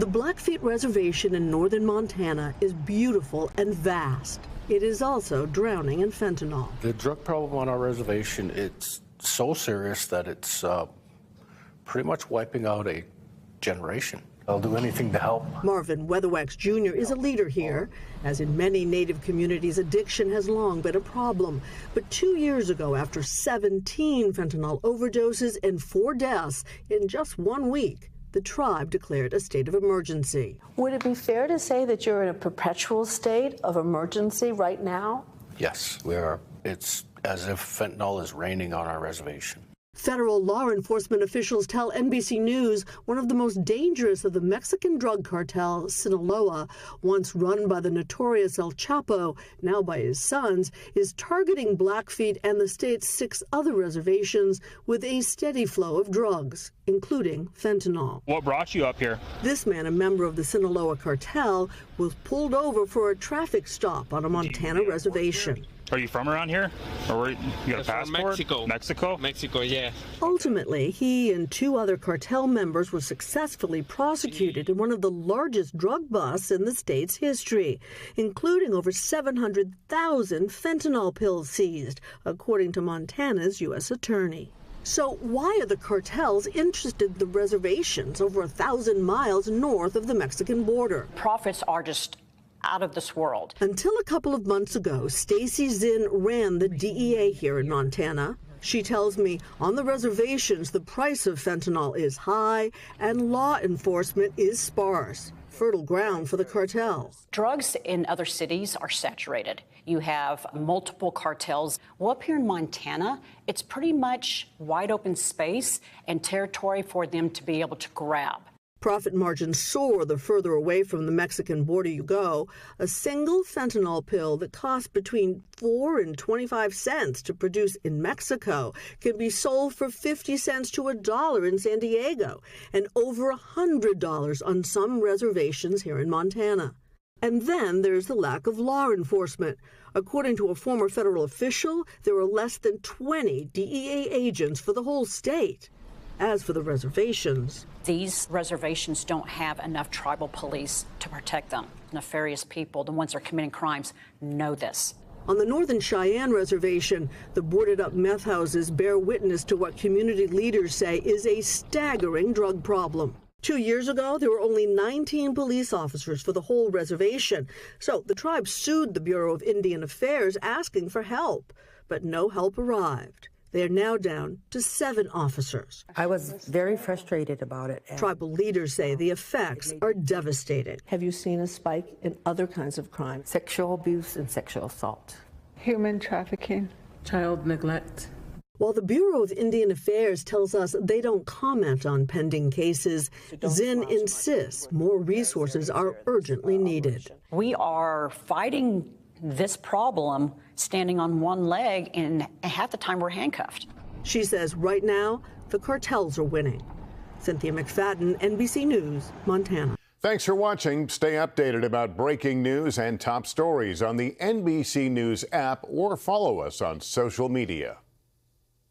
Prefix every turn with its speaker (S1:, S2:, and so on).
S1: The Blackfeet Reservation in northern Montana is beautiful and vast. It is also drowning in fentanyl.
S2: The drug problem on our reservation, it's so serious that it's pretty much wiping out a generation. I'll do anything to help.
S1: Marvin Weatherwax Jr. is a leader here. As in many Native communities, addiction has long been a problem. But 2 years ago, after 17 fentanyl overdoses and 4 deaths in just 1 week, the tribe declared a state of emergency.
S3: Would it be fair to say that you're in a perpetual state of emergency right now?
S2: Yes, we are. It's as if fentanyl is raining on our reservation.
S1: Federal law enforcement officials tell NBC News one of the most dangerous of the Mexican drug cartel, Sinaloa, once run by the notorious El Chapo, now by his sons, is targeting Blackfeet and the state's 6 other reservations with a steady flow of drugs, including fentanyl.
S4: What brought you up here?
S1: This man, a member of the Sinaloa cartel, was pulled over for a traffic stop on a Montana reservation.
S4: Are you from around here? Or you got a passport?
S5: Mexico.
S4: Mexico,
S5: yeah.
S1: Ultimately, he and 2 other cartel members were successfully prosecuted in one of the largest drug busts in the state's history, including over 700,000 fentanyl pills seized, according to Montana's U.S. attorney. So why are the cartels interested in the reservations over 1,000 miles north of the Mexican border?
S6: Profits are just out of this world.
S1: Until a couple of months ago, Stacy Zinn ran the DEA here in Montana. She tells me on the reservations, the price of fentanyl is high and law enforcement is sparse. Fertile ground for the cartels.
S6: Drugs in other cities are saturated. You have multiple cartels. Well, up here in Montana, it's pretty much wide open space and territory for them to be able to grab.
S1: Profit margins soar the further away from the Mexican border you go. A single fentanyl pill that costs between 4 and 25 cents to produce in Mexico can be sold for 50 cents to $1 in San Diego and over $100 on some reservations here in Montana. And then there's the lack of law enforcement. According to a former federal official, there are less than 20 DEA agents for the whole state. As for the reservations,
S6: these reservations don't have enough tribal police to protect them. Nefarious people, the ones that are committing crimes, know this.
S1: On the Northern Cheyenne Reservation, the boarded-up meth houses bear witness to what community leaders say is a staggering drug problem. 2 years ago, there were only 19 police officers for the whole reservation. So the tribe sued the Bureau of Indian Affairs asking for help, but no help arrived. They are now down to 7 officers.
S7: I was very frustrated about it.
S1: Tribal leaders say the effects are devastating.
S3: Have you seen a spike in other kinds of crime?
S7: Sexual abuse and sexual assault.
S8: Human trafficking.
S9: Child neglect.
S1: While the Bureau of Indian Affairs tells us they don't comment on pending cases, Zinn insists more resources are urgently needed.
S6: We are fighting this problem standing on one leg, and half the time we're handcuffed.
S1: She says right now, the cartels are winning. Cynthia McFadden, NBC News, Montana.
S10: Thanks for watching. Stay updated about breaking news and top stories on the NBC News app or follow us on social media.